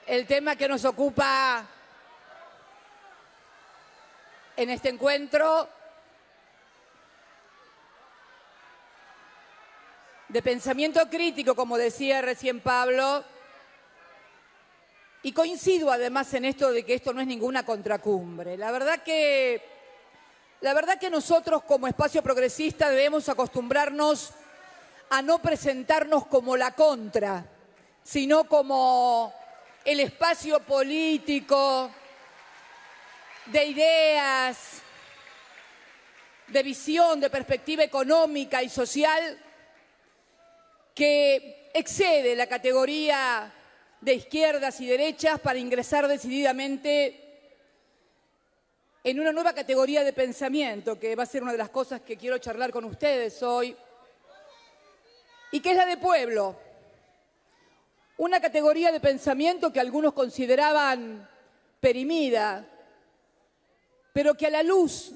el tema que nos ocupa en este encuentro de pensamiento crítico, como decía recién Pablo, y coincido además en esto de que esto no es ninguna contracumbre. La verdad que nosotros como espacio progresista debemos acostumbrarnos a no presentarnos como la contra, sino como el espacio político de ideas, de visión, de perspectiva económica y social que excede la categoría de izquierdas y derechas para ingresar decididamente en una nueva categoría de pensamiento, que va a ser una de las cosas que quiero charlar con ustedes hoy, y que es la de pueblo. Una categoría de pensamiento que algunos consideraban perimida, pero que a la luz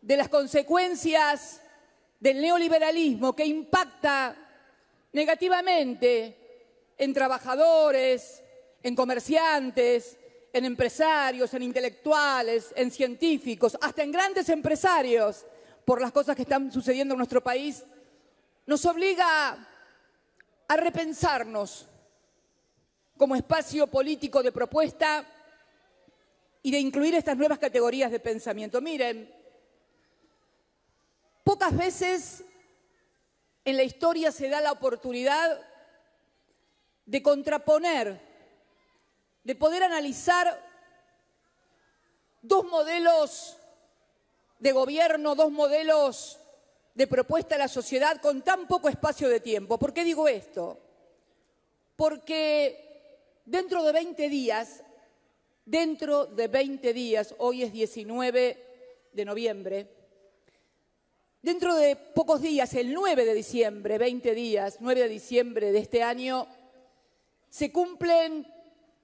de las consecuencias del neoliberalismo que impacta negativamente en trabajadores, en comerciantes, en empresarios, en intelectuales, en científicos, hasta en grandes empresarios, por las cosas que están sucediendo en nuestro país, nos obliga a repensarnos como espacio político de propuesta y de incluir estas nuevas categorías de pensamiento. Miren, pocas veces en la historia se da la oportunidad de contraponer, de poder analizar dos modelos de gobierno, dos modelos de propuesta a la sociedad con tan poco espacio de tiempo. ¿Por qué digo esto? Porque dentro de 20 días, hoy es 19 de noviembre, dentro de pocos días, el 9 de diciembre, 20 días, 9 de diciembre de este año, se cumplen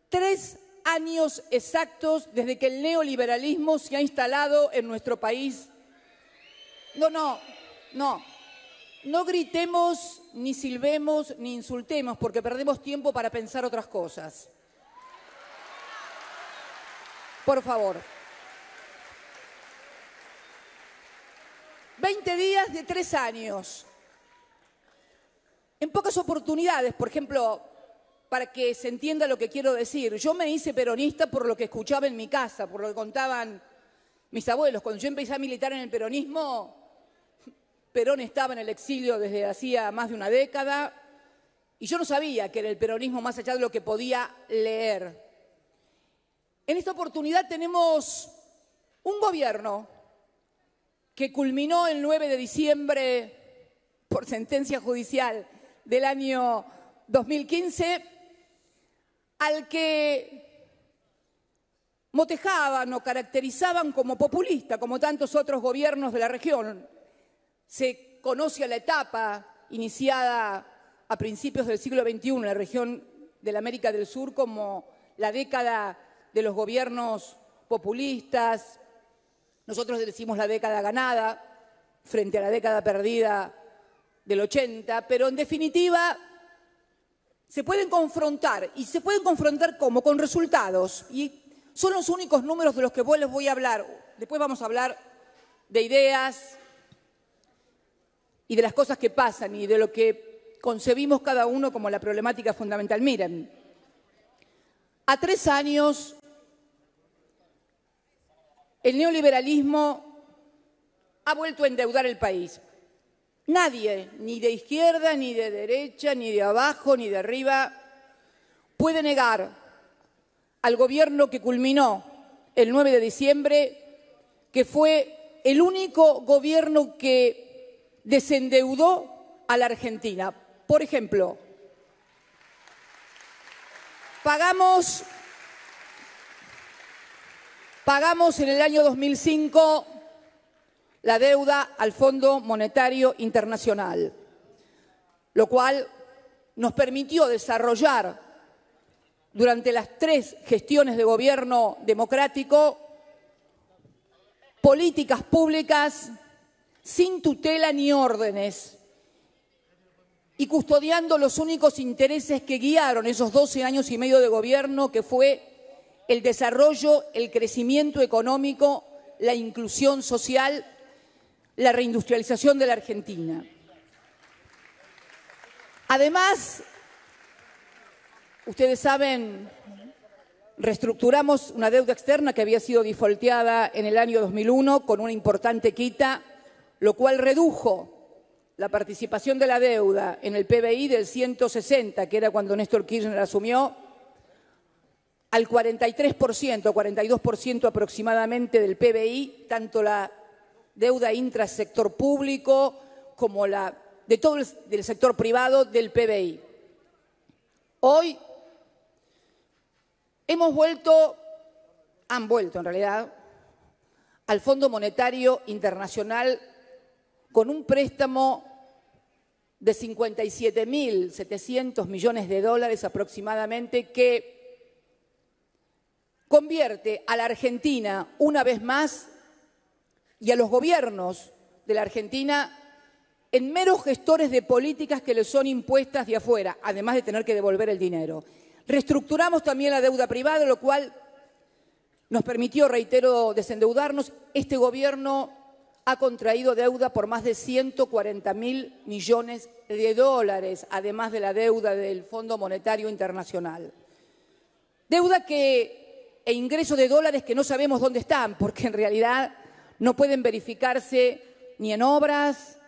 3 años exactos desde que el neoliberalismo se ha instalado en nuestro país. No gritemos, ni silbemos, ni insultemos, porque perdemos tiempo para pensar otras cosas. Por favor. 20 días de 3 años. En pocas oportunidades, por ejemplo, para que se entienda lo que quiero decir, yo me hice peronista por lo que escuchaba en mi casa, por lo que contaban mis abuelos. Cuando yo empecé a militar en el peronismo, Perón estaba en el exilio desde hacía más de una década y yo no sabía que era el peronismo más allá de lo que podía leer. En esta oportunidad tenemos un gobierno que culminó el 9 de diciembre por sentencia judicial del año 2015, al que motejaban o caracterizaban como populista, como tantos otros gobiernos de la región. Se conoce a la etapa iniciada a principios del siglo XXI en la región de la América del Sur como la década de los gobiernos populistas. Nosotros decimos la década ganada frente a la década perdida del 80, pero en definitiva se pueden confrontar, y se pueden confrontar ¿cómo? Con resultados, y son los únicos números de los que les voy a hablar. Después vamos a hablar de ideas y de las cosas que pasan y de lo que concebimos cada uno como la problemática fundamental. Miren, a 3 años el neoliberalismo ha vuelto a endeudar el país. Nadie, ni de izquierda, ni de derecha, ni de abajo, ni de arriba, puede negar al gobierno que culminó el 9 de diciembre que fue el único gobierno que desendeudó a la Argentina. Por ejemplo, pagamos en el año 2005 la deuda al Fondo Monetario Internacional, lo cual nos permitió desarrollar durante las 3 gestiones de gobierno democrático políticas públicas sin tutela ni órdenes y custodiando los únicos intereses que guiaron esos 12 años y medio de gobierno, que fue el desarrollo, el crecimiento económico, la inclusión social, la reindustrialización de la Argentina. Además, ustedes saben, reestructuramos una deuda externa que había sido defaulteada en el año 2001 con una importante quita, lo cual redujo la participación de la deuda en el PBI del 160, que era cuando Néstor Kirchner asumió, al 43%, 42% aproximadamente del PBI, tanto la deuda intrasector público como la de todo el sector privado del PBI. Hoy han vuelto en realidad al Fondo Monetario Internacional con un préstamo de 57.700 millones de dólares aproximadamente, que convierte a la Argentina una vez más y a los gobiernos de la Argentina en meros gestores de políticas que les son impuestas de afuera, además de tener que devolver el dinero. Reestructuramos también la deuda privada, lo cual nos permitió, reitero, desendeudarnos. Este gobierno ha contraído deuda por más de 140.000 millones de dólares, además de la deuda del Fondo Monetario Internacional. Deuda e ingresos de dólares que no sabemos dónde están, porque en realidad no pueden verificarse ni en obras,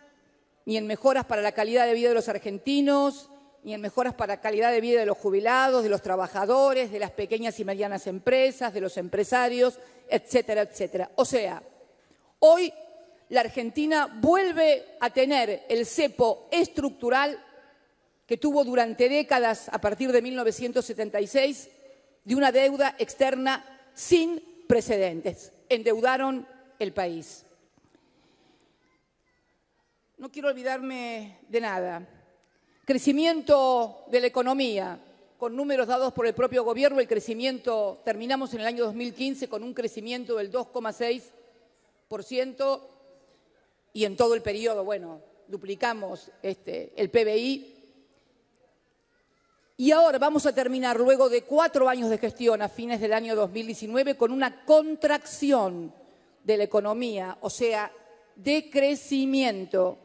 ni en mejoras para la calidad de vida de los argentinos, ni en mejoras para la calidad de vida de los jubilados, de los trabajadores, de las pequeñas y medianas empresas, de los empresarios, etcétera, etcétera. O sea, hoy la Argentina vuelve a tener el cepo estructural que tuvo durante décadas a partir de 1976 de una deuda externa sin precedentes. Endeudaron el país. No quiero olvidarme de nada. Crecimiento de la economía, con números dados por el propio gobierno, el crecimiento, terminamos en el año 2015 con un crecimiento del 2,6% y en todo el periodo, bueno, duplicamos el PBI. Y ahora vamos a terminar, luego de 4 años de gestión, a fines del año 2019, con una contracción de la economía, o sea, decrecimiento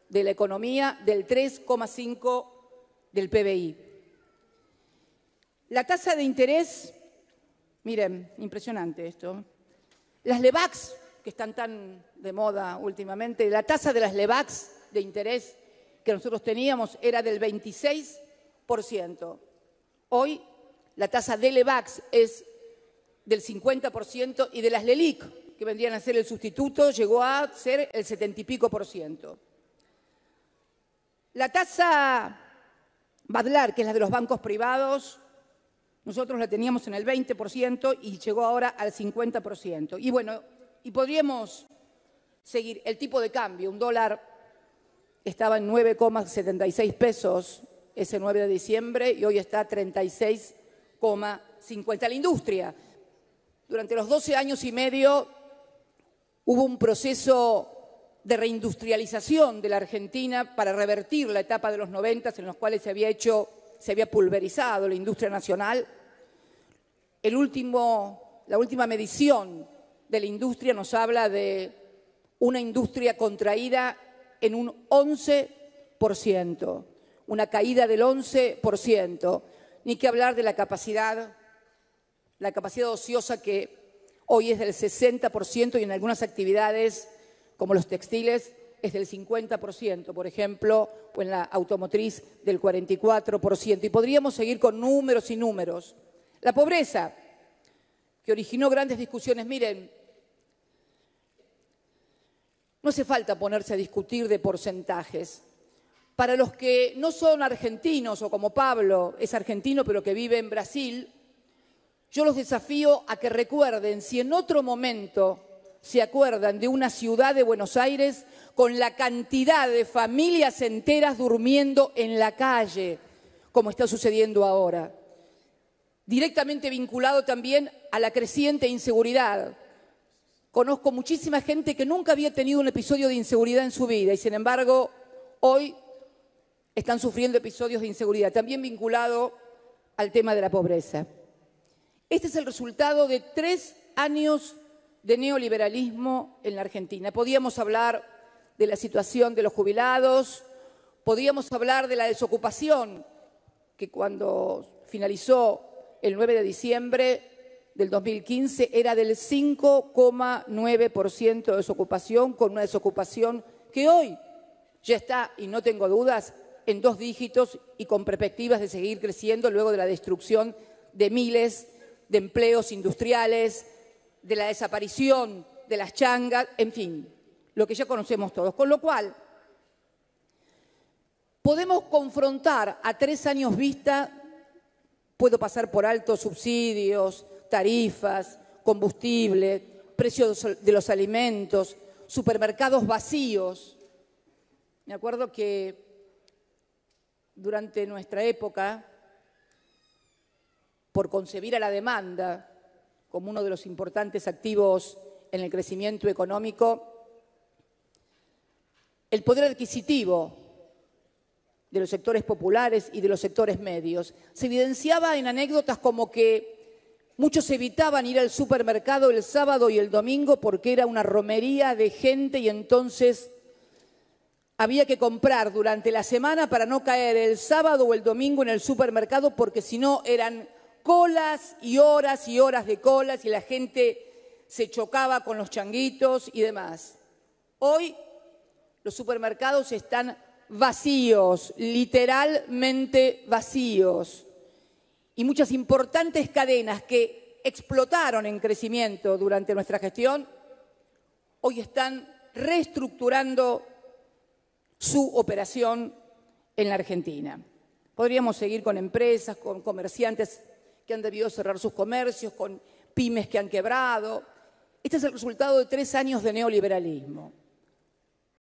de la economía del 3,5% del PBI. La tasa de interés, miren, impresionante esto. Las LEBACs, que están tan de moda últimamente, la tasa de las LEBACs de interés que nosotros teníamos era del 26%. Hoy la tasa de LEBACs es del 50% y de las LELIC, que vendrían a ser el sustituto, llegó a ser el 70 y pico %. La tasa Badlar, que es la de los bancos privados, nosotros la teníamos en el 20% y llegó ahora al 50%. Y bueno, y podríamos seguir. El tipo de cambio, un dólar estaba en 9,76 pesos ese 9 de diciembre y hoy está a 36,50. La industria, durante los 12 años y medio hubo un proceso de reindustrialización de la Argentina para revertir la etapa de los 90 en los cuales se había pulverizado la industria nacional. La última medición de la industria nos habla de una industria contraída en un 11%, una caída del 11%, ni que hablar de la capacidad ociosa que hoy es del 60% y en algunas actividades como los textiles, es del 50%, por ejemplo, o en la automotriz del 44%. Y podríamos seguir con números y números. La pobreza, que originó grandes discusiones. Miren, no hace falta ponerse a discutir de porcentajes. Para los que no son argentinos, o como Pablo es argentino pero que vive en Brasil, yo los desafío a que recuerden, si en otro momento se acuerdan de una ciudad de Buenos Aires con la cantidad de familias enteras durmiendo en la calle, como está sucediendo ahora. Directamente vinculado también a la creciente inseguridad. Conozco muchísima gente que nunca había tenido un episodio de inseguridad en su vida y, sin embargo, hoy están sufriendo episodios de inseguridad, también vinculado al tema de la pobreza. Este es el resultado de 3 años de neoliberalismo en la Argentina. Podíamos hablar de la situación de los jubilados, podíamos hablar de la desocupación, que cuando finalizó el 9 de diciembre del 2015 era del 5,9% de desocupación, con una desocupación que hoy ya está, y no tengo dudas, en 2 dígitos y con perspectivas de seguir creciendo luego de la destrucción de miles de empleos industriales, de la desaparición de las changas, en fin, lo que ya conocemos todos. Con lo cual, podemos confrontar a 3 años vista, puedo pasar por alto subsidios, tarifas, combustible, precios de los alimentos, supermercados vacíos. Me acuerdo que durante nuestra época, por concebir a la demanda como uno de los importantes activos en el crecimiento económico, el poder adquisitivo de los sectores populares y de los sectores medios se evidenciaba en anécdotas como que muchos evitaban ir al supermercado el sábado y el domingo porque era una romería de gente y entonces había que comprar durante la semana para no caer el sábado o el domingo en el supermercado porque si no eran colas y horas de colas y la gente se chocaba con los changuitos y demás. Hoy los supermercados están vacíos, literalmente vacíos. Y muchas importantes cadenas que explotaron en crecimiento durante nuestra gestión, hoy están reestructurando su operación en la Argentina. Podríamos seguir con empresas, con comerciantes que han debido cerrar sus comercios, con pymes que han quebrado. Este es el resultado de 3 años de neoliberalismo.